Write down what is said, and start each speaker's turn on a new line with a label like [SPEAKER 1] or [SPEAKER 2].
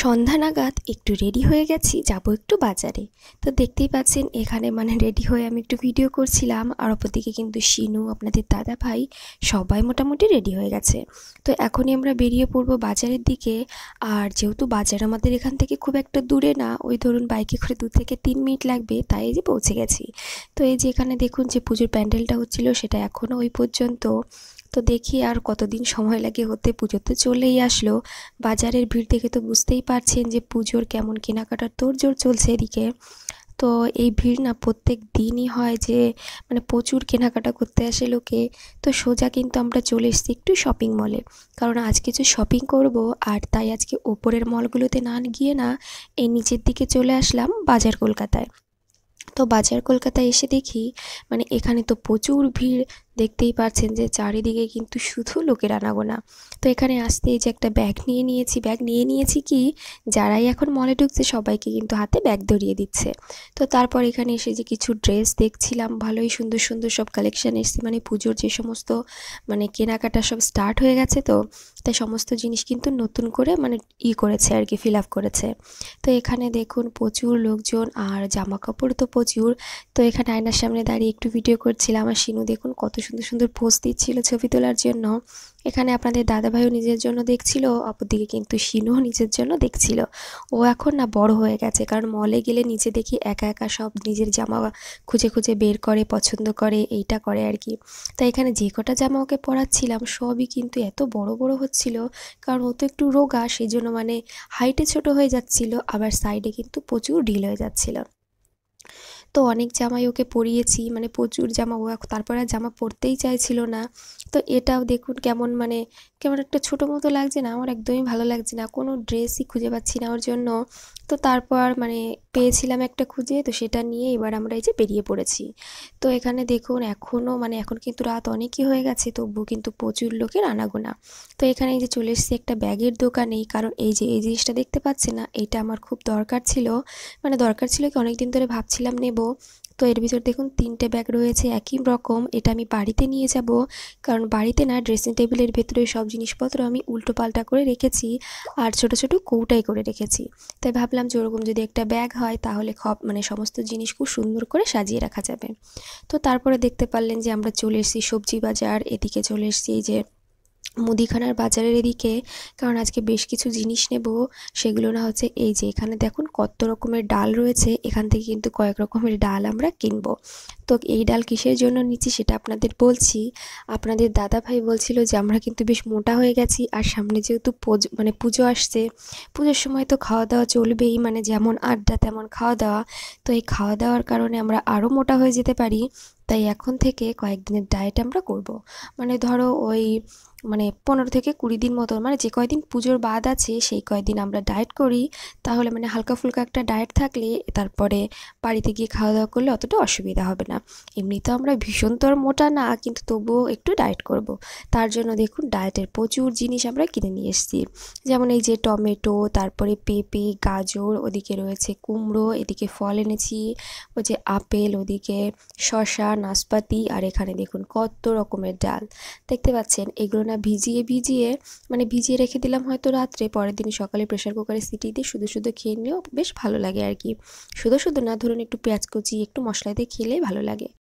[SPEAKER 1] সন্ধ্যা নাগাদ একটু রেডি হয়ে গেছি, যাব একটু বাজারে। তো দেখতেই পাচ্ছেন এখানে রেডি হয়ে আমি একটু ভিডিও করছিলাম, আর অপরদিকে কিন্তু শিনু, আপনাদের দাদা ভাই সবাই মোটামুটি রেডি হয়ে গেছে। তো এখনই আমরা বেরিয়ে পড়বো বাজারের দিকে। আর যেহেতু বাজার আমাদের এখান থেকে খুব একটা দূরে না, ওই ধরুন বাইকে করে 2 থেকে 3 মিনিট লাগবে, তাই এই যে পৌঁছে গেছি। তো এই যে এখানে দেখুন যে পুজোর প্যান্ডেলটা হচ্ছিল, সেটা এখনও ওই পর্যন্ত। তো দেখি আর কতদিন সময় লাগে হতে, পুজো তো চলেই আসলো। বাজারের ভিড় দেখে তো বুঝতেই পারছেন যে পুজোর কেমন কেনাকাটার তোড়জোড় চলছে এদিকে। তো এই ভিড় না প্রত্যেক দিনই হয়, যে প্রচুর কেনাকাটা করতে আসে লোকে। তো সোজা কিন্তু আমরা চলে এসেছি একটু শপিং মলে, কারণ আজ কিছু শপিং করব। আর তাই আজকে ওপরের মলগুলোতে না গিয়ে না, এই নিচের দিকে চলে আসলাম বাজার কলকাতায়। তো বাজার কলকাতায় এসে দেখি এখানে তো প্রচুর ভিড়। দেখতেই পাচ্ছেন যে চারিদিকে কিন্তু শুধু লোকের আনাগোনা। তো এখানে আসতেই যে একটা ব্যাগ নিয়ে নিয়েছি কি, যারাই এখন মলে ঢুকছে সবাইকে কিন্তু হাতে ব্যাগ ধরিয়ে দিচ্ছে। তো তারপর এখানে এসে যে কিছু ড্রেস দেখছিলাম, ভালোই সুন্দর সুন্দর সব কালেকশন এসছে। পুজোর যে সমস্ত কেনাকাটা সব স্টার্ট হয়ে গেছে, তো তাই সমস্ত জিনিস কিন্তু নতুন করে করেছে আর কি, ফিল আপ করেছে। তো এখানে দেখুন প্রচুর লোকজন, আর জামা কাপড় তো প্রচুর। তো এখানে আয়নার সামনে দাঁড়িয়ে একটু ভিডিও করছিলাম, আর শিনু দেখুন কত সুন্দর সুন্দর পোজ দিচ্ছিল ছবি তোলার জন্য। এখানে আপনাদের দাদাভাইও নিজের জন্য দেখছিল, অপরদিকে কিন্তু শিনুও নিজের জন্য দেখছিল। ও এখন না বড় হয়ে গেছে, কারণ মলে গেলে নিচে দেখি একা একা সব নিজের জামা খুঁজে খুঁজে বের করে, পছন্দ করে, এইটা করে আর কি। তাই এখানে যে কটা জামা ওকে পরাচ্ছিলাম সবই কিন্তু এত বড় বড় হচ্ছিল, কারণ ও তো একটু রোগা, সেই জন্য হাইটে ছোট হয়ে যাচ্ছিল, আবার সাইডে কিন্তু প্রচুর ঢিল হয়ে যাচ্ছিল। তো অনেক জামাই ওকে পরিয়েছি, প্রচুর জামা, ও তারপর আর জামা পরতেই চাইছিল না। তো এটাও দেখুন কেমন কেমন একটা ছোটো মতো লাগছে না, আমার একদমই ভালো লাগছে না, কোনো ড্রেসই খুঁজে পাচ্ছি না ওর জন্য। তো তারপর পেয়েছিলাম একটা খুঁজে, তো সেটা নিয়ে এবার আমরা এই যে বেরিয়ে পড়েছি। তো এখানে দেখুন এখনও এখন কিন্তু রাত অনেকই হয়ে গেছে, তবুও কিন্তু প্রচুর লোকের আনাগোনা। তো এখানে এই যে চলে এসেছি একটা ব্যাগের দোকানেই, কারণ এই যে এই জিনিসটা দেখতে পাচ্ছি না, এইটা আমার খুব দরকার ছিল। দরকার ছিল কি, অনেক দিন ধরে ভাবছিলাম নেব। তো এর ভিতর দেখুন 3টে ব্যাগ রয়েছে একই রকম, এটা আমি বাড়িতে নিয়ে যাব, কারণ বাড়িতে না ড্রেসিং টেবিলের ভেতরে সব জিনিসপত্র আমি উল্টো পাল্টা করে রেখেছি, আর ছোট ছোট কৌটাই করে রেখেছি। তাই ভাবলাম যে ওরকম যদি একটা ব্যাগ হয়, তাহলে সমস্ত জিনিস খুব সুন্দর করে সাজিয়ে রাখা যাবে। তো তারপরে দেখতে পারলেন যে আমরা চলে এসেছি সবজি বাজার, এদিকে চলে এসেছি এই যে মুদিখানার বাজারের এদিকে, কারণ আজকে বেশ কিছু জিনিস নেব। সেগুলো না হচ্ছে এই যে এখানে দেখুন কত রকমের ডাল রয়েছে, এখান থেকে কিন্তু কয়েক রকমের ডাল আমরা কিনবো। তো এই ডাল কিসের জন্য নিচ্ছি সেটা আপনাদের বলছি। আপনাদের দাদা ভাই বলছিল যে আমরা কিন্তু বেশ মোটা হয়ে গেছি, আর সামনে যেহেতু পুজো আসছে, পুজোর সময় তো খাওয়া দাওয়া চলবেই, যেমন আড্ডা তেমন খাওয়া দাওয়া। তো এই খাওয়া দাওয়ার কারণে আমরা আরও মোটা হয়ে যেতে পারি, তাই এখন থেকে কয়েকদিনের ডায়েট আমরা করব। ধরো ওই 15 থেকে 20 দিন মতো, যে কয়দিন পুজোর বাদ আছে সেই কয়দিন আমরা ডায়েট করি, তাহলে হালকা ফুলকা একটা ডায়েট থাকলে তারপরে বাড়িতে গিয়ে খাওয়া দাওয়া করলে অতটা অসুবিধা হবে না। এমনিতেও আমরা ভীষণ তো আর মোটা না, কিন্তু তবুও একটু ডায়েট করব। তার জন্য দেখুন ডায়েটের প্রচুর জিনিস আমরা কিনে নিয়ে এসেছি, যেমন এই যে টমেটো, তারপরে পেঁপে, গাজর, ওদিকে রয়েছে কুমড়ো, এদিকে ফল এনেছি, ওই যে আপেল, ওদিকে শসা, নাশপাতি, আর এখানে দেখুন কত রকমের ডাল দেখতে পাচ্ছেন। এগুলো না ভিজিয়ে ভিজিয়ে ভিজিয়ে রেখে দিলাম হয়তো রাত্রে, পরের দিন সকালে প্রেশার কুকারে সিটি দিয়ে শুধু শুধু খেয়ে নিলেও বেশ ভালো লাগে আর কি। শুধু শুধু না, ধরুন একটু পেঁয়াজ কুচি, একটু মশলা দিয়ে খেলেই ভালো লাগে।